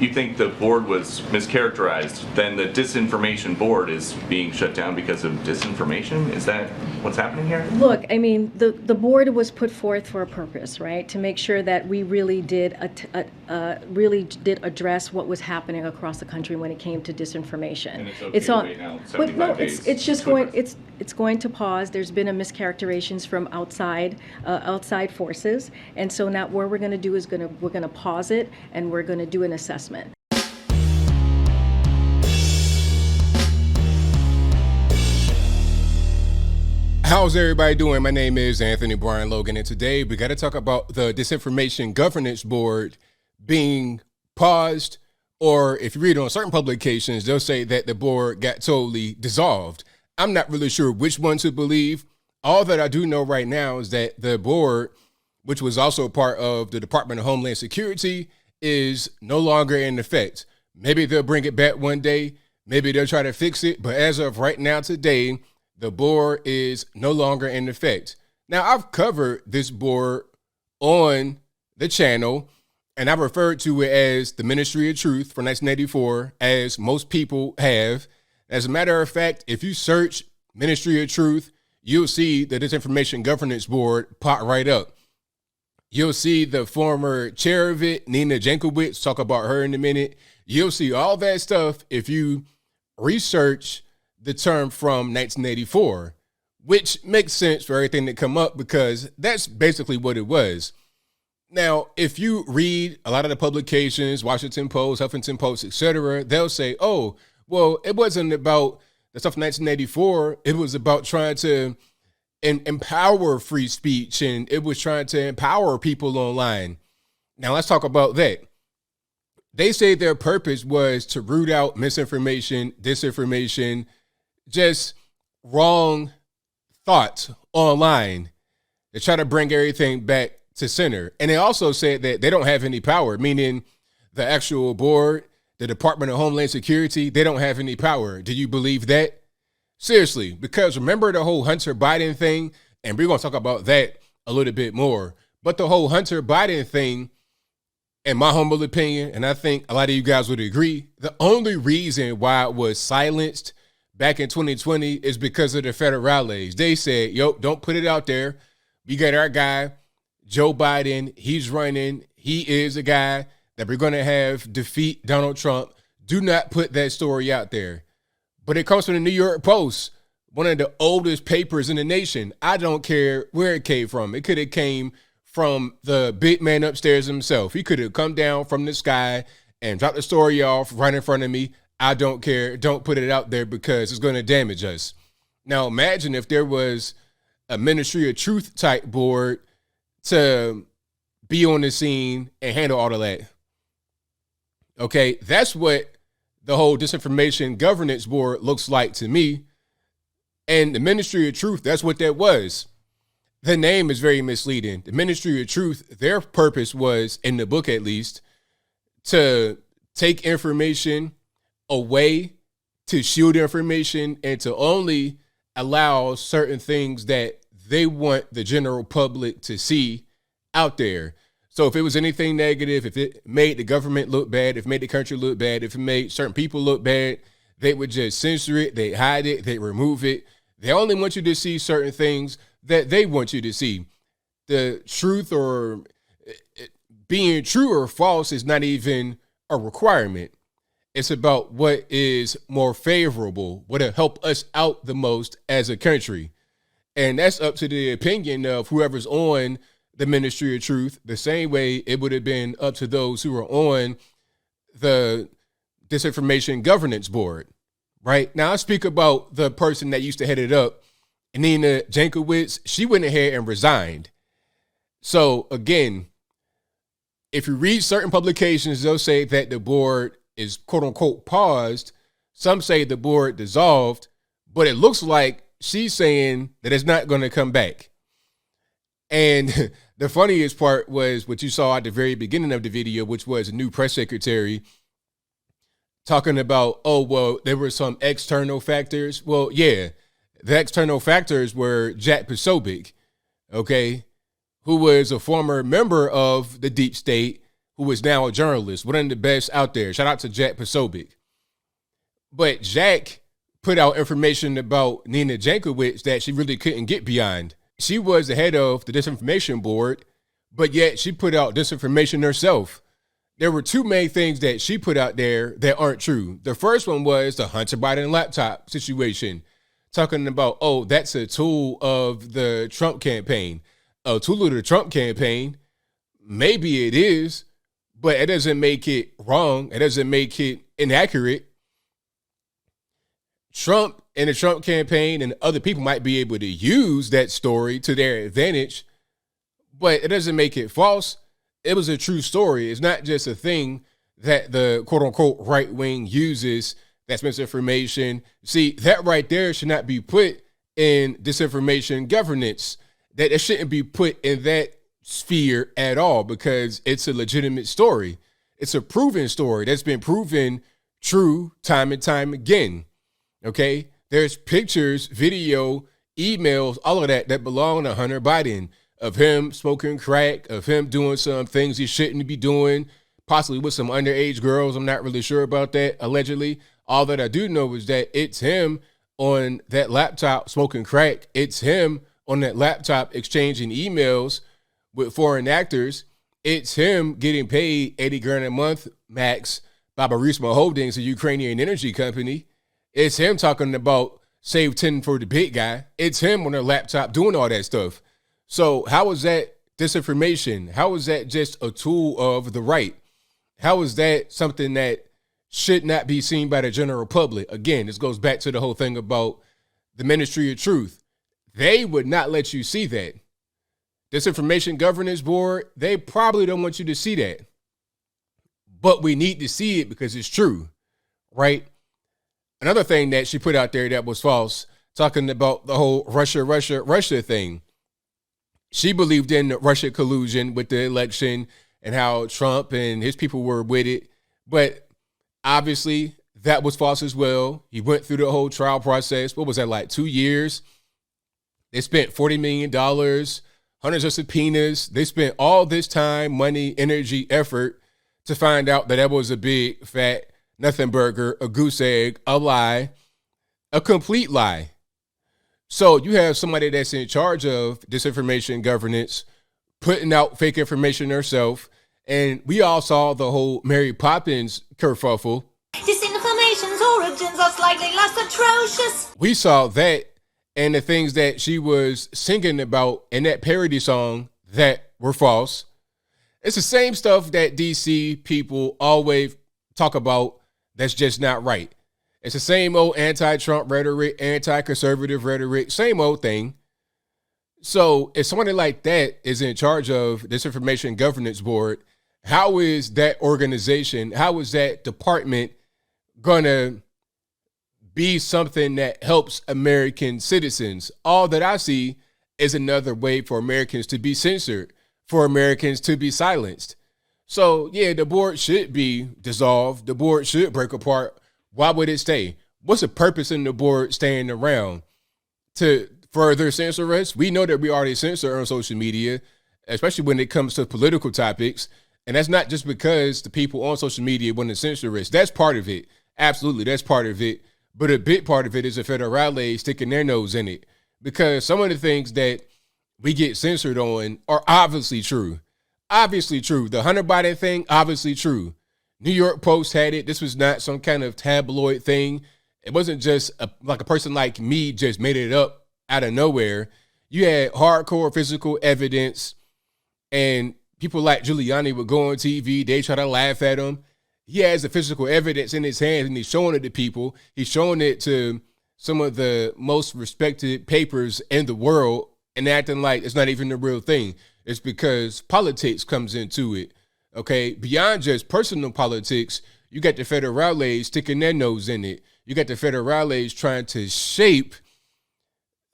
you think the board was mischaracterized, then the disinformation board is being shut down because of disinformation? Is that what's happening here? Look, I mean, the board was put forth for a purpose, right? To make sure that we really did address what was happening across the country when it came to disinformation. And it's okay to wait now, 75 days. It's just going. It's going to pause. There's been a mischaracterizations from outside forces, and so now what we're going to do is we're going to pause it, and we're going to do an assessment. How's everybody doing? My name is Anthony Brian Logan, and today we got to talk about the Disinformation Governance Board being paused, or if you read on certain publications, they'll say that the board got totally dissolved. I'm not really sure which one to believe. All that I do know right now is that the board, which was also part of the Department of Homeland Security, is no longer in effect. Maybe they'll bring it back one day. Maybe they'll try to fix it. But as of right now today, the board is no longer in effect. Now, I've covered this board on the channel, and I've referred to it as the Ministry of Truth from 1984, as most people have. As a matter of fact, if you search Ministry of Truth, you'll see the Disinformation Governance Board pop right up. You'll see the former chair of it, Nina Jankowicz, talk about her in a minute. You'll see all that stuff if you research the term from 1984, which makes sense for everything that come up because that's basically what it was. Now, if you read a lot of the publications, Washington Post, Huffington Post, etc., they'll say, oh, well, it wasn't about the stuff in 1984. It was about trying to empower free speech, and it was trying to empower people online. Now, let's talk about that. They say their purpose was to root out misinformation, disinformation, just wrong thoughts online. They try to bring everything back to center. And they also said that they don't have any power, meaning the actual board, the Department of Homeland Security, they don't have any power. Do you believe that? Seriously, because remember the whole Hunter Biden thing? And we're going to talk about that a little bit more. But the whole Hunter Biden thing, in my humble opinion, and I think a lot of you guys would agree, the only reason why it was silenced back in 2020 is because of the federales. They said, yo, don't put it out there. We got our guy, Joe Biden. He's running. He is a guy that we're going to have defeat Donald Trump. Do not put that story out there. But it comes from the New York Post, one of the oldest papers in the nation. I don't care where it came from. It could have came from the big man upstairs himself. He could have come down from the sky and dropped the story off right in front of me. I don't care. Don't put it out there because it's going to damage us. Now, imagine if there was a Ministry of Truth type board to be on the scene and handle all of that. Okay, that's what the whole Disinformation Governance Board looks like to me. And the Ministry of Truth, that's what that was. The name is very misleading. The Ministry of Truth, their purpose was, in the book at least, to take information away, to shield information, and to only allow certain things that they want the general public to see out there. So if it was anything negative, if it made the government look bad, if it made the country look bad, if it made certain people look bad, they would just censor it, they hide it, they remove it. They only want you to see certain things that they want you to see. The truth or being true or false is not even a requirement. It's about what is more favorable, what will help us out the most as a country. And that's up to the opinion of whoever's on the Ministry of Truth, the same way it would have been up to those who were on the Disinformation Governance Board, right? Now, I speak about the person that used to head it up, Nina Jankowicz. She went ahead and resigned. So, again, if you read certain publications, they'll say that the board is quote unquote paused. Some say the board dissolved, but it looks like she's saying that it's not going to come back. And the funniest part was what you saw at the very beginning of the video, which was a new press secretary talking about, oh, well, there were some external factors. Well, yeah, the external factors were Jack Posobiec, okay, who was a former member of the deep state, who is now a journalist, one of the best out there. Shout out to Jack Posobiec. But Jack put out information about Nina Jankowicz that she really couldn't get beyond. She was the head of the Disinformation Board, but yet she put out disinformation herself. There were two main things that she put out there that aren't true. The first one was the Hunter Biden laptop situation, talking about, oh, that's a tool of the Trump campaign. A tool of the Trump campaign? Maybe it is, but it doesn't make it wrong. It doesn't make it inaccurate. Trump and the Trump campaign and other people might be able to use that story to their advantage, but it doesn't make it false. It was a true story. It's not just a thing that the quote unquote right wing uses that's misinformation. See, that right there should not be put in disinformation governance. That it shouldn't be put in that sphere at all, because it's a legitimate story. It's a proven story that's been proven true time and time again. Okay, there's pictures, video, emails, all of that belong to Hunter Biden, of him smoking crack, of him doing some things he shouldn't be doing, possibly with some underage girls. I'm not really sure about that, allegedly. All that I do know is that it's him on that laptop smoking crack. It's him on that laptop exchanging emails with foreign actors. It's him getting paid 80 grand a month max by Burisma Holdings, a Ukrainian energy company. It's him talking about save 10 for the big guy. It's him on their laptop doing all that stuff. So how is that disinformation? How is that just a tool of the right? How is that something that should not be seen by the general public? Again, this goes back to the whole thing about the Ministry of Truth. They would not let you see that. Disinformation Governance Board, they probably don't want you to see that. But we need to see it because it's true, right? Another thing that she put out there that was false, talking about the whole Russia thing. She believed in Russia collusion with the election and how Trump and his people were with it. But obviously that was false as well. He went through the whole trial process. What was that, like 2 years? They spent $40 million, hundreds of subpoenas. They spent all this time, money, energy, effort to find out that was a big, fat nothing burger, a goose egg, a lie, a complete lie. So you have somebody that's in charge of disinformation governance, putting out fake information herself. And we all saw the whole Mary Poppins kerfuffle. Disinformation's origins are slightly less atrocious. We saw that and the things that she was singing about in that parody song that were false. It's the same stuff that DC people always talk about that's just not right. It's the same old anti-Trump rhetoric, anti-conservative rhetoric, same old thing. So if somebody like that is in charge of Disinformation Governance Board, how is that organization, how is that department gonna be something that helps American citizens? All that I see is another way for Americans to be censored, for Americans to be silenced. So yeah, the board should be dissolved. The board should break apart. Why would it stay? What's the purpose in the board staying around? To further censor us? We know that we already censor on social media, especially when it comes to political topics. And that's not just because the people on social media want to censor us. That's part of it. Absolutely, that's part of it. But a big part of it is the federales sticking their nose in it, because some of the things that we get censored on are obviously true. Obviously true. The Hunter Biden thing, obviously true. New York Post had it. This was not some kind of tabloid thing. It wasn't just like a person like me just made it up out of nowhere. You had hardcore physical evidence, and people like Giuliani would go on TV. They try to laugh at him. He has the physical evidence in his hands, and he's showing it to people. He's showing it to some of the most respected papers in the world and acting like it's not even the real thing. It's because politics comes into it, okay? Beyond just personal politics, you got the federales sticking their nose in it. You got the federales trying to shape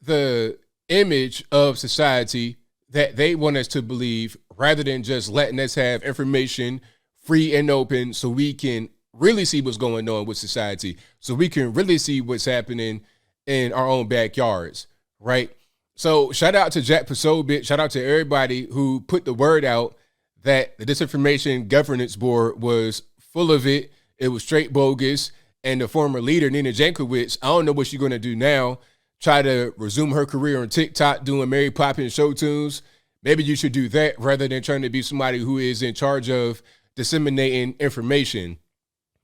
the image of society that they want us to believe, rather than just letting us have information free and open so we can really see what's going on with society, so we can really see what's happening in our own backyards, right? So shout out to Jack Posobiec. Shout out to everybody who put the word out that the Disinformation Governance Board was full of it. It was straight bogus. And the former leader, Nina Jankowicz, I don't know what she's going to do now. Try to resume her career on TikTok doing Mary Poppins show tunes. Maybe you should do that rather than trying to be somebody who is in charge of disseminating information.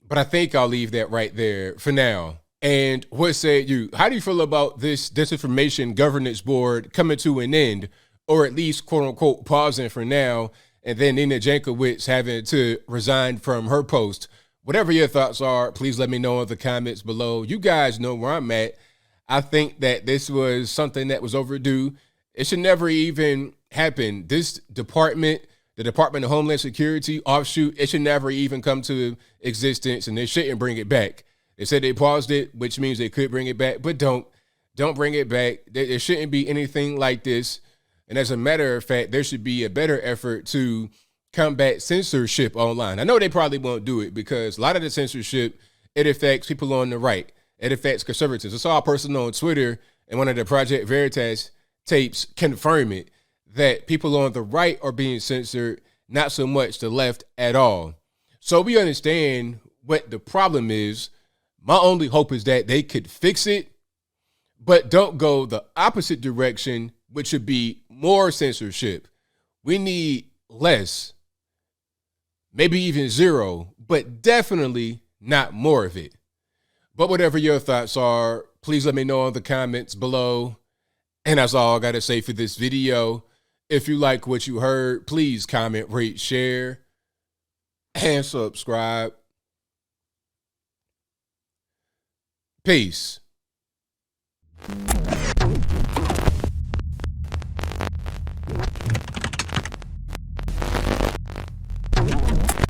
But I think I'll leave that right there for now. And what say you? How do you feel about this Disinformation Governance Board coming to an end, or at least quote unquote pausing for now, and then Nina Jankowicz having to resign from her post? Whatever your thoughts are, please let me know in the comments below. You guys know where I'm at. I think that this was something that was overdue. It should never even happen. This department, the Department of Homeland Security offshoot, it should never even come to existence, and they shouldn't bring it back. They said they paused it, which means they could bring it back, but don't bring it back. There shouldn't be anything like this. And as a matter of fact, there should be a better effort to combat censorship online. I know they probably won't do it because a lot of the censorship, it affects people on the right. It affects conservatives. I saw a person on Twitter and one of the Project Veritas tapes confirm it, that people on the right are being censored, not so much the left at all. So we understand what the problem is. My only hope is that they could fix it, but don't go the opposite direction, which would be more censorship. We need less, maybe even zero, but definitely not more of it. But whatever your thoughts are, please let me know in the comments below. And that's all I got to say for this video. If you like what you heard, please comment, rate, share, and subscribe. Peace.